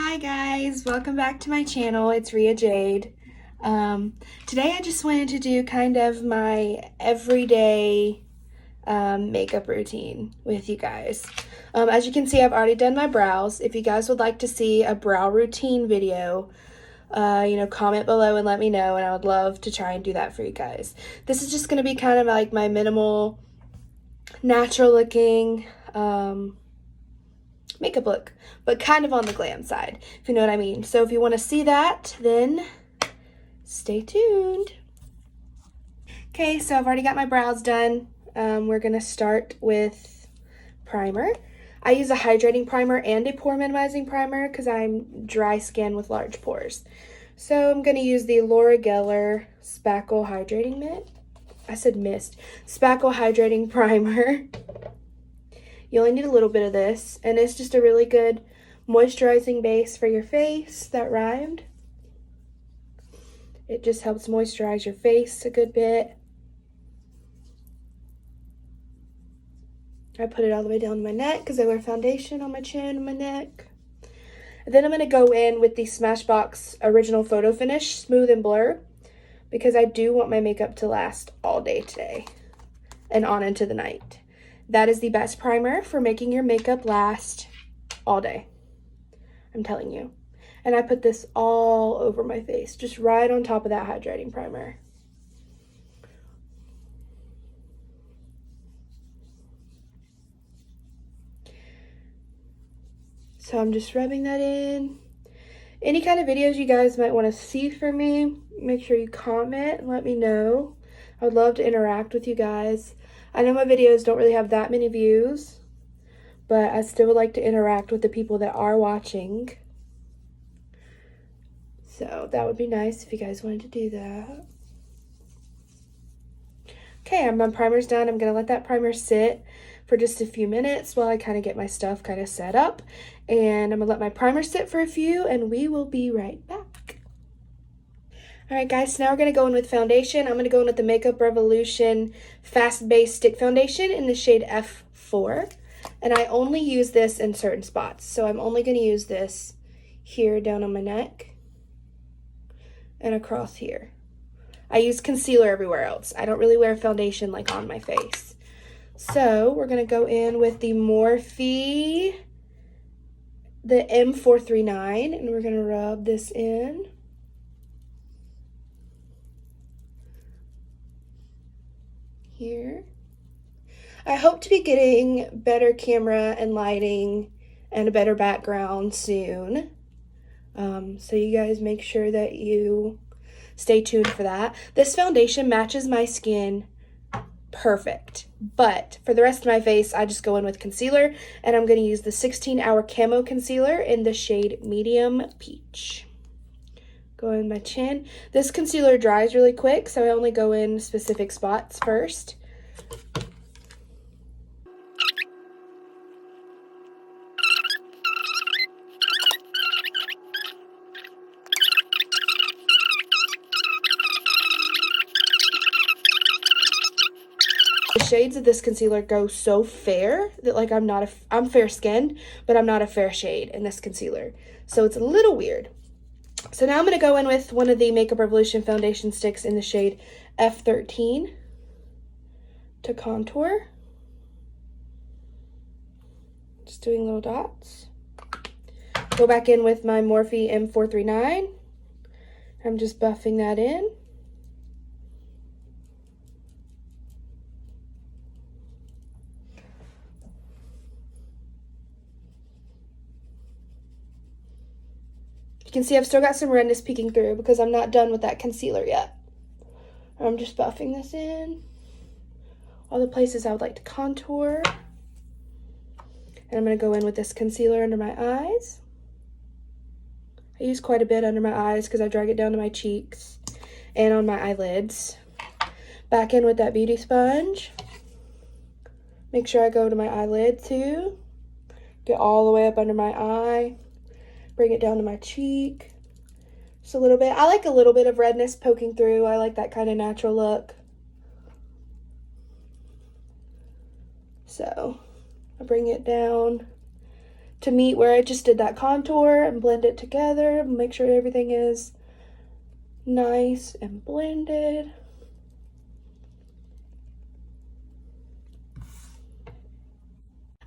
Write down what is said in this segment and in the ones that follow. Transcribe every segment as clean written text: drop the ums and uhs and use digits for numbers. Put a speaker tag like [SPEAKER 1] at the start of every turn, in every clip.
[SPEAKER 1] Hi guys, welcome back to my channel. It's Rhea Jade. Today I just wanted to do kind of my everyday makeup routine with you guys. As you can see, I've already done my brows. If you guys would like to see a brow routine video, comment below and let me know, and I would love to try and do that for you guys. This is just going to be kind of like my minimal, natural looking makeup look, but kind of on the glam side, if you know what I mean. So if you want to see that, then stay tuned. Okay, so I've already got my brows done. We're gonna start with primer. I use a hydrating primer and a pore minimizing primer because I'm dry skin with large pores. So I'm gonna use the Laura Geller Spackle Hydrating Mist. I said mist. Spackle Hydrating Primer. You only need a little bit of this, and it's just a really good moisturizing base for your face. That rhymed. It just helps moisturize your face a good bit. I put it all the way down my neck because I wear foundation on my chin and my neck. And then I'm going to go in with the Smashbox Original Photo Finish Smooth and Blur because I do want my makeup to last all day today and on into the night. That is the best primer for making your makeup last all day. I'm telling you. And I put this all over my face, just right on top of that hydrating primer. So I'm just rubbing that in. Any kind of videos you guys might want to see from me, make sure you comment and let me know. I would love to interact with you guys. I know my videos don't really have that many views, but I still would like to interact with the people that are watching. So that would be nice if you guys wanted to do that. Okay, my primer's done. I'm going to let that primer sit for just a few minutes while I kind of get my stuff kind of set up. And I'm going to let my primer sit for a few, and we will be right back. Alright guys, so now we're going to go in with foundation. I'm going to go in with the Makeup Revolution Fast Base Stick Foundation in the shade F4. And I only use this in certain spots. So I'm only going to use this here down on my neck and across here. I use concealer everywhere else. I don't really wear foundation like on my face. So we're going to go in with the Morphe, the M439, and we're going to rub this in. Here. I hope to be getting better camera and lighting and a better background soon. So you guys make sure that you stay tuned for that. This foundation matches my skin perfect, but for the rest of my face, I just go in with concealer, and I'm going to use the 16 Hour Camo Concealer in the shade Medium Peach. Go in my chin. This concealer dries really quick, so I only go in specific spots first. The shades of this concealer go so fair that like I'm fair skinned, but I'm not a fair shade in this concealer. So it's a little weird. So now I'm going to go in with one of the Makeup Revolution foundation sticks in the shade F13 to contour. Just doing little dots. Go back in with my Morphe M439. I'm just buffing that in. You can see I've still got some redness peeking through because I'm not done with that concealer yet. I'm just buffing this in. All the places I would like to contour. And I'm going to go in with this concealer under my eyes. I use quite a bit under my eyes because I drag it down to my cheeks and on my eyelids. Back in with that beauty sponge. Make sure I go to my eyelid too. Get all the way up under my eye. Bring it down to my cheek. Just a little bit. I like a little bit of redness poking through. I like that kind of natural look. So I bring it down to meet where I just did that contour and blend it together. Make sure everything is nice and blended.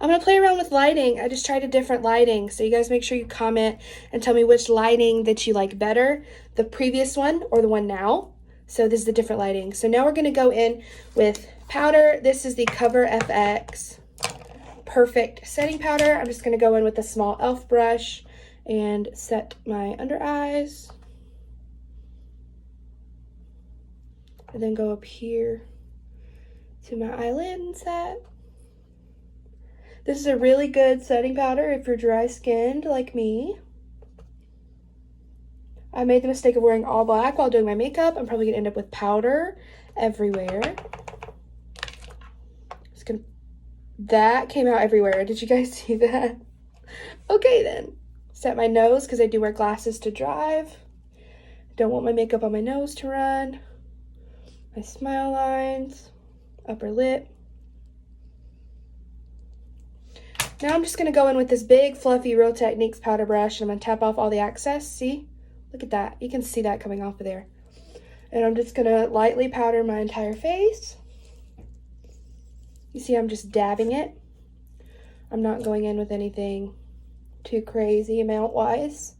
[SPEAKER 1] I'm going to play around with lighting. I just tried a different lighting. So you guys make sure you comment and tell me which lighting that you like better, the previous one or the one now. So this is the different lighting. So now we're going to go in with powder. This is the Cover FX Perfect Setting Powder. I'm just going to go in with a small e.l.f. brush and set my under eyes. And then go up here to my eyelid and set. This is a really good setting powder if you're dry skinned like me. I made the mistake of wearing all black while doing my makeup. I'm probably gonna end up with powder everywhere. That came out everywhere. Did you guys see that? Okay then. Set my nose because I do wear glasses to drive. Don't want my makeup on my nose to run. My smile lines, upper lip. Now I'm just going to go in with this big, fluffy Real Techniques powder brush, and I'm going to tap off all the excess. See? Look at that. You can see that coming off of there. And I'm just going to lightly powder my entire face. You see I'm just dabbing it. I'm not going in with anything too crazy amount-wise.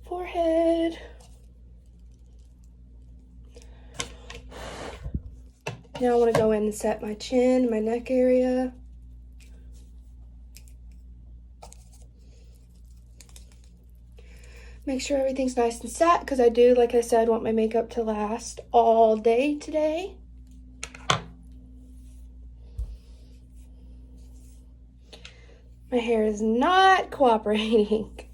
[SPEAKER 1] Forehead. Now I want to go in and set my chin, my neck area. Make sure everything's nice and set because I do, like I said, want my makeup to last all day today. My hair is not cooperating.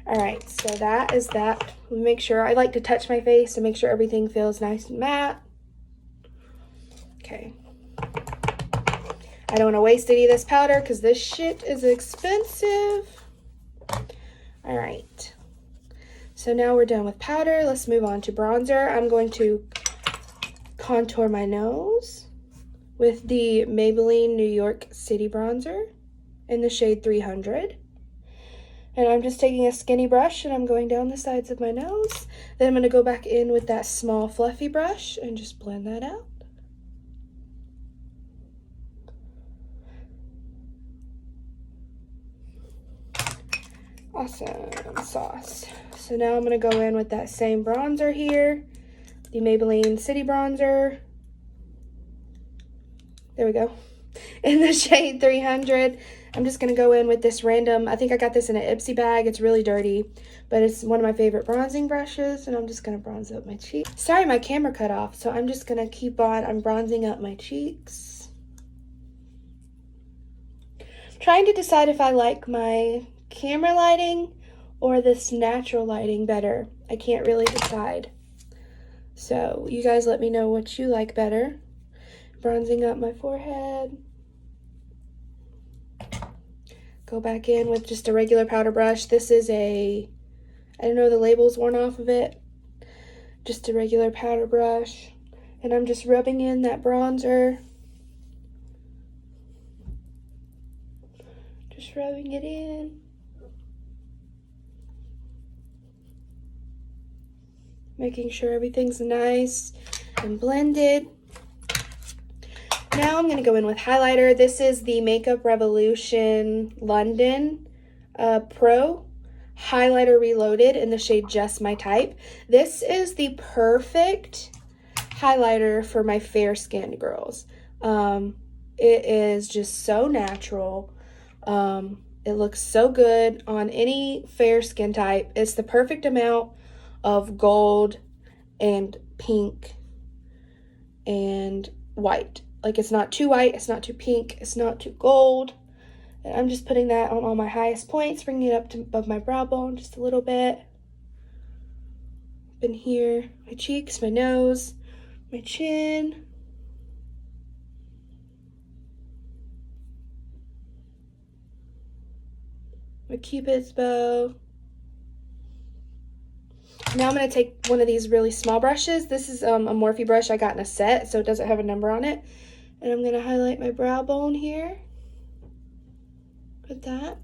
[SPEAKER 1] All right, so that is that. Make sure, I like to touch my face to make sure everything feels nice and matte. Okay. I don't want to waste any of this powder because this shit is expensive. All right. So now we're done with powder. Let's move on to bronzer. I'm going to contour my nose with the Maybelline New York City bronzer in the shade 300. And I'm just taking a skinny brush and I'm going down the sides of my nose. Then I'm going to go back in with that small fluffy brush and just blend that out. Awesome sauce. So now I'm going to go in with that same bronzer here, the Maybelline City bronzer. There we go. In the shade 300. I'm just going to go in with this random, I think I got this in an Ipsy bag. It's really dirty, but it's one of my favorite bronzing brushes, and I'm just going to bronze up my cheeks. Sorry, my camera cut off, so I'm just going to keep on, I'm bronzing up my cheeks. Trying to decide if I like my camera lighting or this natural lighting better. I can't really decide. So you guys let me know what you like better. Bronzing up my forehead. Go back in with just a regular powder brush. This is I don't know, the label's worn off of it. Just a regular powder brush. And I'm just rubbing in that bronzer. Just rubbing it in. Making sure everything's nice and blended. Now I'm going to go in with highlighter. This is the Makeup Revolution London Pro Highlighter Reloaded in the shade Just My Type. This is the perfect highlighter for my fair-skinned girls. It is just so natural. It looks so good on any fair skin type. It's the perfect amount of gold and pink and white. Like, it's not too white, it's not too pink, it's not too gold. And I'm just putting that on all my highest points, bringing it up to above my brow bone just a little bit. Up in here, my cheeks, my nose, my chin. My Cupid's bow. Now I'm going to take one of these really small brushes. This is a Morphe brush I got in a set, so it doesn't have a number on it. And I'm going to highlight my brow bone here. Put that.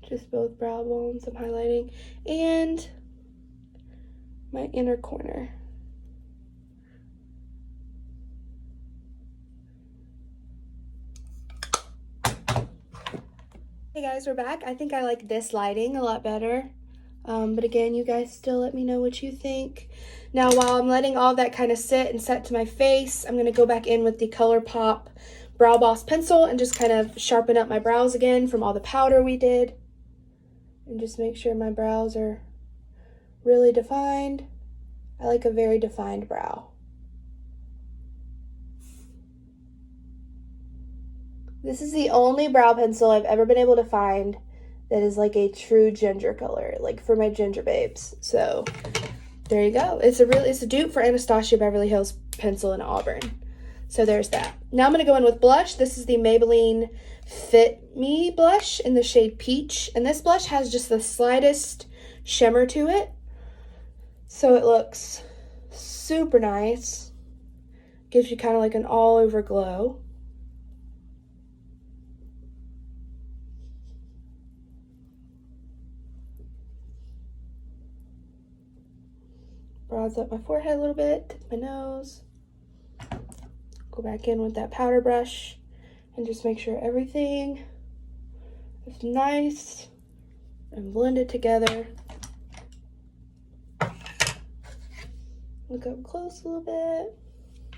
[SPEAKER 1] Just both brow bones I'm highlighting. And my inner corner. Hey guys, we're back. I think I like this lighting a lot better. But again, you guys still let me know what you think. Now, while I'm letting all that kind of sit and set to my face, I'm going to go back in with the ColourPop Brow Boss pencil and just kind of sharpen up my brows again from all the powder we did. And just make sure my brows are really defined. I like a very defined brow. This is the only brow pencil I've ever been able to find that is like a true ginger color, like for my ginger babes. So there you go. It's a dupe for Anastasia Beverly Hills pencil in Auburn. So there's that. Now I'm going to go in with blush. This is the Maybelline Fit Me blush in the shade Peach. And this blush has just the slightest shimmer to it. So it looks super nice. Gives you kind of like an all over glow. Brows up my forehead a little bit, tip my nose. Go back in with that powder brush and just make sure everything is nice and blended together. Look up close a little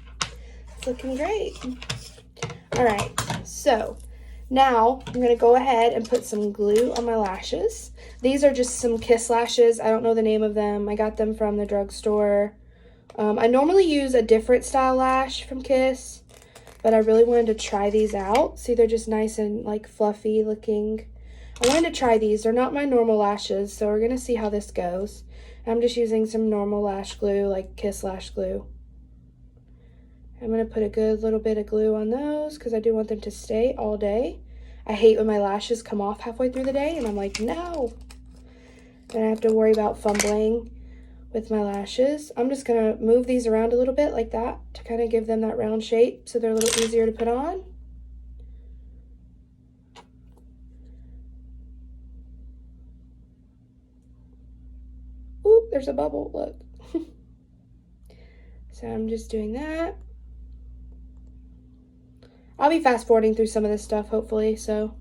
[SPEAKER 1] bit. It's looking great. All right, so now I'm going to go ahead and put some glue on my lashes. These are just some Kiss lashes. I don't know the name of them. I got them from the drugstore. I normally use a different style lash from Kiss, but I really wanted to try these out. See, they're just nice and like fluffy looking. I wanted to try these. They're not my normal lashes, so we're going to see how this goes. I'm just using some normal lash glue, like Kiss lash glue. I'm going to put a good little bit of glue on those because I do want them to stay all day. I hate when my lashes come off halfway through the day and I'm like, no. And I have to worry about fumbling with my lashes. I'm just going to move these around a little bit like that to kind of give them that round shape so they're a little easier to put on. Ooh, there's a bubble, look. So I'm just doing that. I'll be fast forwarding through some of this stuff, hopefully, so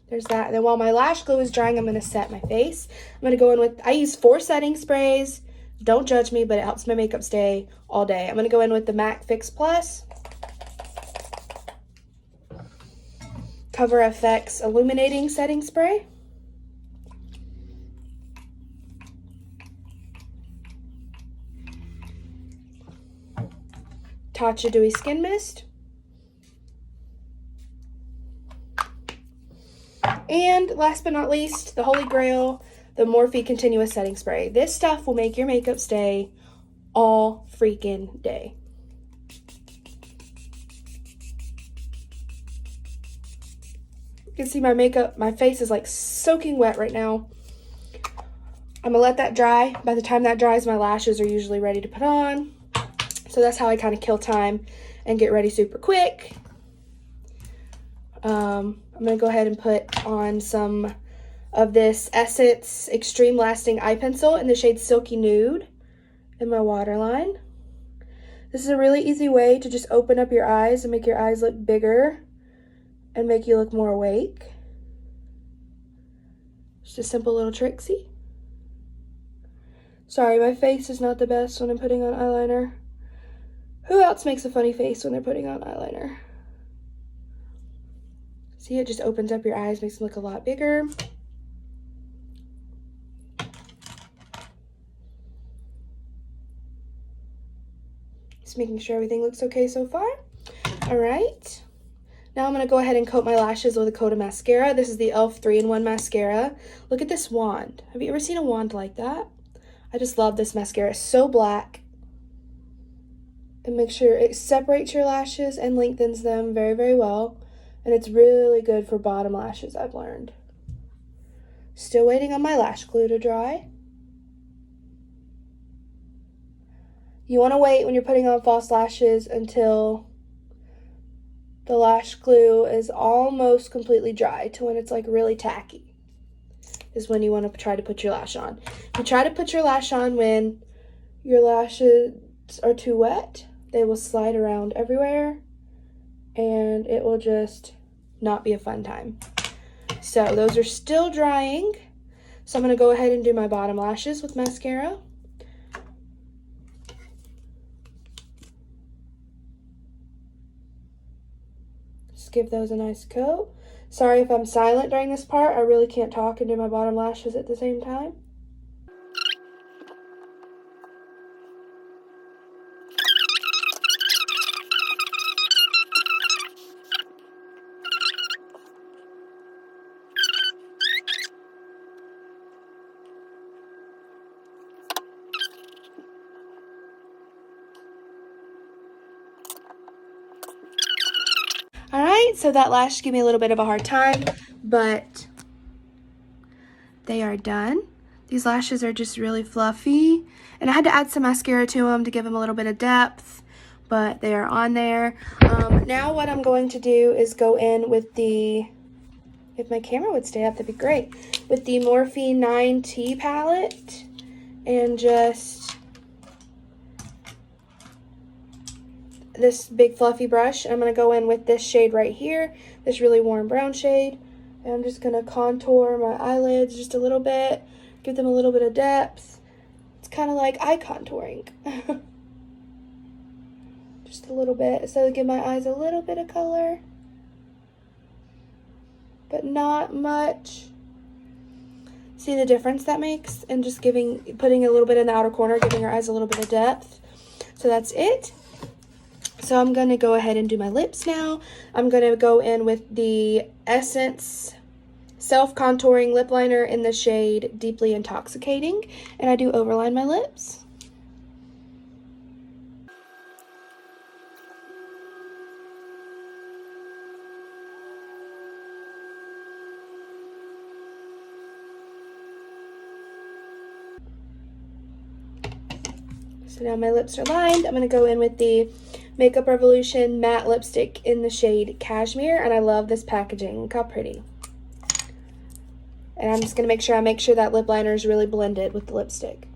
[SPEAKER 1] there's that. And then while my lash glue is drying, I'm going to set my face. I'm going to go in with, I use 4 setting sprays. Don't judge me, but it helps my makeup stay all day. I'm going to go in with the MAC Fix Plus Cover FX Illuminating Setting Spray. Tatcha Dewy Skin Mist. And last but not least, the Holy Grail, the Morphe Continuous Setting Spray. This stuff will make your makeup stay all freaking day. You can see my makeup, my face is like soaking wet right now. I'm gonna let that dry. By the time that dries, my lashes are usually ready to put on. So that's how I kind of kill time and get ready super quick. I'm going to go ahead and put on some of this Essence Extreme Lasting Eye Pencil in the shade Silky Nude in my waterline. This is a really easy way to just open up your eyes and make your eyes look bigger and make you look more awake. Just a simple little tricksy. Sorry, my face is not the best when I'm putting on eyeliner. Who else makes a funny face when they're putting on eyeliner? See, it just opens up your eyes, makes them look a lot bigger. Just making sure everything looks okay so far. All right. Now I'm going to go ahead and coat my lashes with a coat of mascara. This is the e.l.f. 3-in-1 mascara. Look at this wand. Have you ever seen a wand like that? I just love this mascara. It's so black. And make sure it separates your lashes and lengthens them very, very well. And it's really good for bottom lashes, I've learned. Still waiting on my lash glue to dry. You want to wait when you're putting on false lashes until the lash glue is almost completely dry to when it's like really tacky is when you want to try to put your lash on. If you try to put your lash on when your lashes are too wet, they will slide around everywhere and it will just not be a fun time. So those are still drying. So I'm going to go ahead and do my bottom lashes with mascara. Just give those a nice coat. Sorry if I'm silent during this part. I really can't talk and do my bottom lashes at the same time. Alright, so that lash gave me a little bit of a hard time, but they are done. These lashes are just really fluffy, and I had to add some mascara to them to give them a little bit of depth, but they are on there. Now what I'm going to do is go in with the, if my camera would stay up, that'd be great, with the Morphe 9T palette, and just this big fluffy brush. I'm going to go in with this shade right here, this really warm brown shade, and I'm just going to contour my eyelids just a little bit, give them a little bit of depth. It's kind of like eye contouring. Just a little bit, so give my eyes a little bit of color, but not much. See the difference that makes? And just putting a little bit in the outer corner, giving your eyes a little bit of depth. So that's it. So I'm going to go ahead and do my lips now. I'm going to go in with the Essence Self-Contouring Lip Liner in the shade Deeply Intoxicating. And I do overline my lips. So now my lips are lined. I'm going to go in with the Makeup Revolution matte lipstick in the shade Cashmere, and I love this packaging. Look how pretty. And I'm just going to make sure that lip liner is really blended with the lipstick.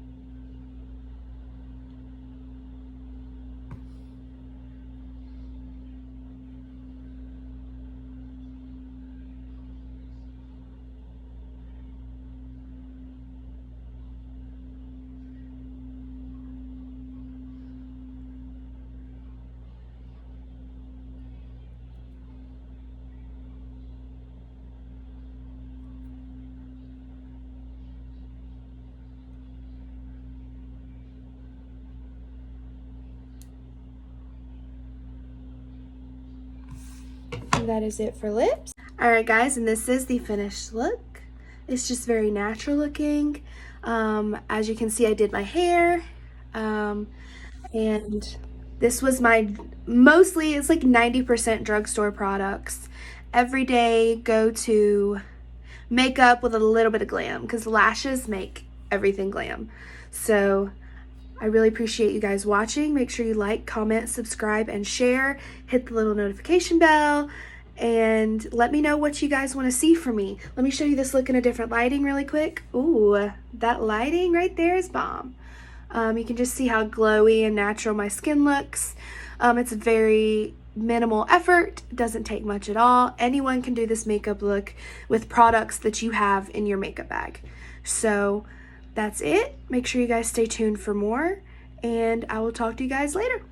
[SPEAKER 1] And that is it for lips. Alright guys, and this is the finished look. It's just very natural looking. As you can see, I did my hair. And this was my, mostly, it's like 90% drugstore products. Everyday go-to makeup with a little bit of glam, because lashes make everything glam. So I really appreciate you guys watching. Make sure you like, comment, subscribe, and share. Hit the little notification bell, and let me know what you guys want to see from me. Let me show you this look in a different lighting really quick. Ooh, that lighting right there is bomb. You can just see how glowy and natural my skin looks. It's very minimal effort, doesn't take much at all. Anyone can do this makeup look with products that you have in your makeup bag. So that's it. Make sure you guys stay tuned for more, and I will talk to you guys later.